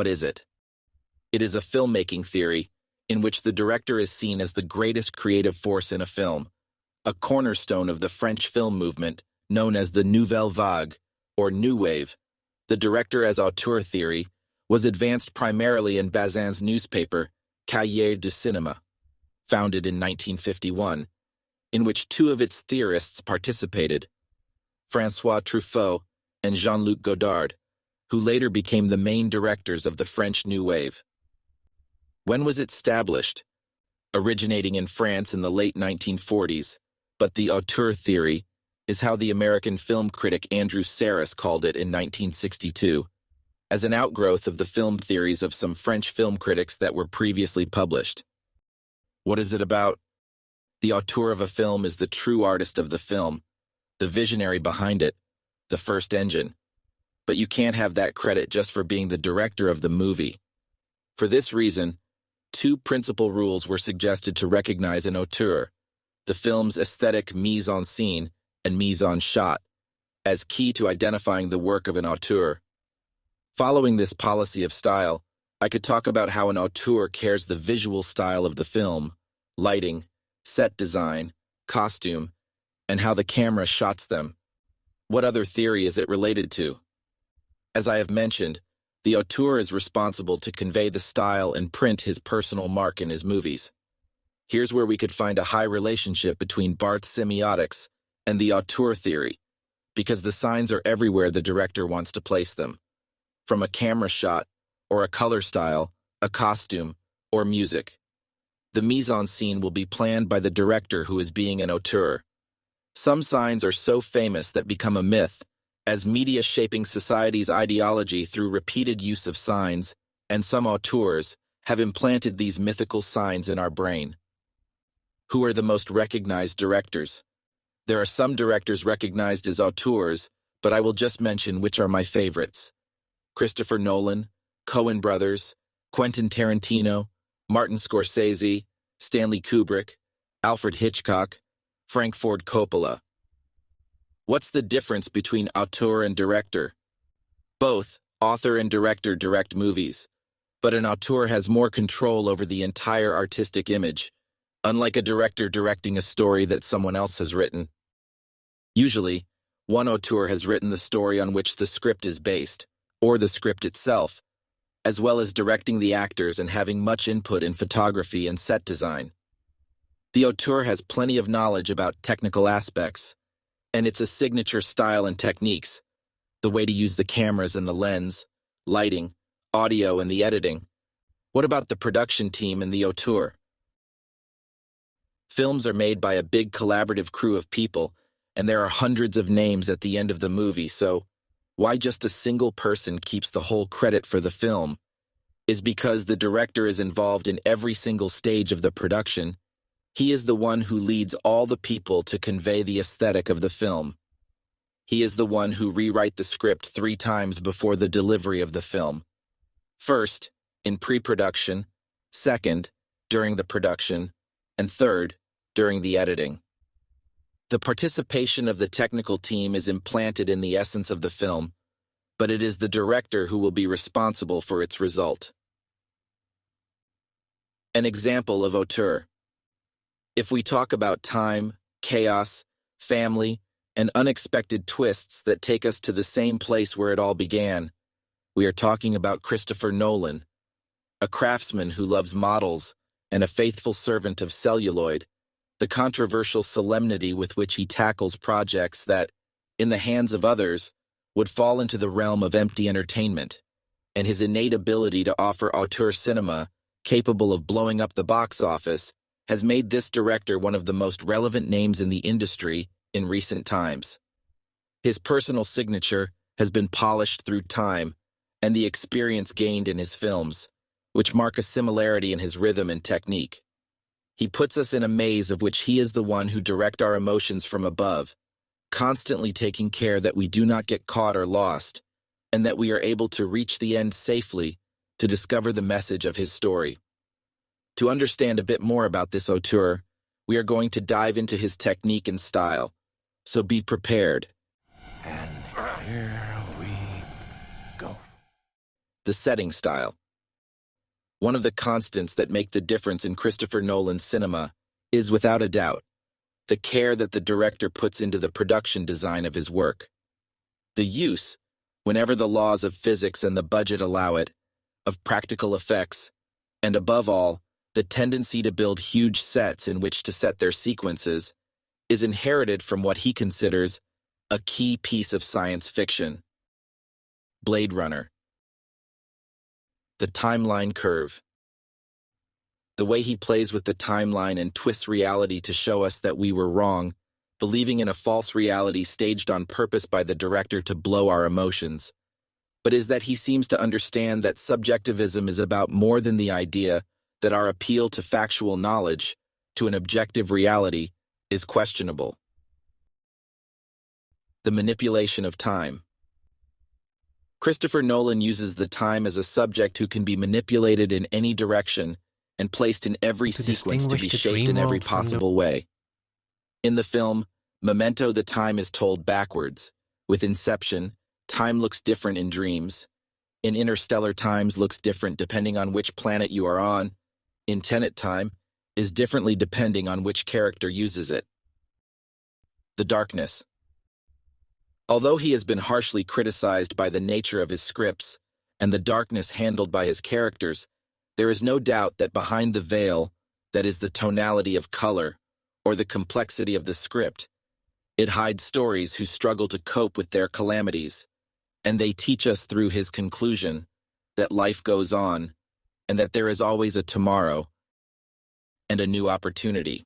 What is it? It is a filmmaking theory in which the director is seen as the greatest creative force in a film, a cornerstone of the French film movement known as the Nouvelle Vague, or New Wave. The director as auteur theory was advanced primarily in Bazin's newspaper, Cahiers du Cinéma, founded in 1951, in which two of its theorists participated, François Truffaut and Jean-Luc Godard, who later became the main directors of the French New Wave. When was it established? Originating in France in the late 1940s, but the auteur theory is how the American film critic Andrew Sarris called it in 1962, as an outgrowth of the film theories of some French film critics that were previously published. What is it about? The auteur of a film is the true artist of the film, the visionary behind it, the first engine. But you can't have that credit just for being the director of the movie. For this reason, two principal rules were suggested to recognize an auteur, the film's aesthetic mise-en-scene and mise-en-shot, as key to identifying the work of an auteur. Following this policy of style, I could talk about how an auteur cares the visual style of the film, lighting, set design, costume, and how the camera shots them. What other theory is it related to? As I have mentioned, the auteur is responsible to convey the style and print his personal mark in his movies. Here's where we could find a high relationship between Barthes semiotics and the auteur theory, because the signs are everywhere the director wants to place them, from a camera shot, or a color style, a costume, or music. The mise-en-scene will be planned by the director who is being an auteur. Some signs are so famous that become a myth, as media shaping society's ideology through repeated use of signs, and some auteurs have implanted these mythical signs in our brain. Who are the most recognized directors? There are some directors recognized as auteurs, but I will just mention which are my favorites. Christopher Nolan, Coen Brothers, Quentin Tarantino, Martin Scorsese, Stanley Kubrick, Alfred Hitchcock, Frank Ford Coppola. What's the difference between auteur and director? Both, author and director, direct movies, but an auteur has more control over the entire artistic image, unlike a director directing a story that someone else has written. Usually, one auteur has written the story on which the script is based, or the script itself, as well as directing the actors and having much input in photography and set design. The auteur has plenty of knowledge about technical aspects, and it's a signature style and techniques, the way to use the cameras and the lens, lighting, audio, and the editing. What about the production team and the auteur? Films are made by a big collaborative crew of people, and there are hundreds of names at the end of the movie, so why just a single person keeps the whole credit for the film? Is because the director is involved in every single stage of the production. He is the one who leads all the people to convey the aesthetic of the film. He is the one who rewrites the script 3 times before the delivery of the film. First, in pre-production, second, during the production, and third, during the editing. The participation of the technical team is implanted in the essence of the film, but it is the director who will be responsible for its result. An example of auteur. If we talk about time, chaos, family, and unexpected twists that take us to the same place where it all began, we are talking about Christopher Nolan, a craftsman who loves models and a faithful servant of celluloid, the controversial solemnity with which he tackles projects that, in the hands of others, would fall into the realm of empty entertainment, and his innate ability to offer auteur cinema capable of blowing up the box office has made this director one of the most relevant names in the industry in recent times. His personal signature has been polished through time and the experience gained in his films, which mark a similarity in his rhythm and technique. He puts us in a maze of which he is the one who directs our emotions from above, constantly taking care that we do not get caught or lost, and that we are able to reach the end safely to discover the message of his story. To understand a bit more about this auteur, we are going to dive into his technique and style, so be prepared. And here we go. The setting style. One of the constants that make the difference in Christopher Nolan's cinema is, without a doubt, the care that the director puts into the production design of his work. The use, whenever the laws of physics and the budget allow it, of practical effects, and above all, the tendency to build huge sets in which to set their sequences, is inherited from what he considers a key piece of science fiction. Blade Runner. The timeline curve. The way he plays with the timeline and twists reality to show us that we were wrong, believing in a false reality staged on purpose by the director to blow our emotions, but is that he seems to understand that subjectivism is about more than the idea that our appeal to factual knowledge, to an objective reality, is questionable. The manipulation of time. Christopher Nolan uses the time as a subject who can be manipulated in any direction and placed in every sequence to be shaped in every possible way. In the film, Memento, the time is told backwards. With Inception, time looks different in dreams. In Interstellar, time looks different depending on which planet you are on. In Tenet, time is differently depending on which character uses it. The darkness. Although he has been harshly criticized by the nature of his scripts and the darkness handled by his characters, there is no doubt that behind the veil, that is the tonality of color, or the complexity of the script, it hides stories who struggle to cope with their calamities, and they teach us through his conclusion that life goes on, and that there is always a tomorrow and a new opportunity.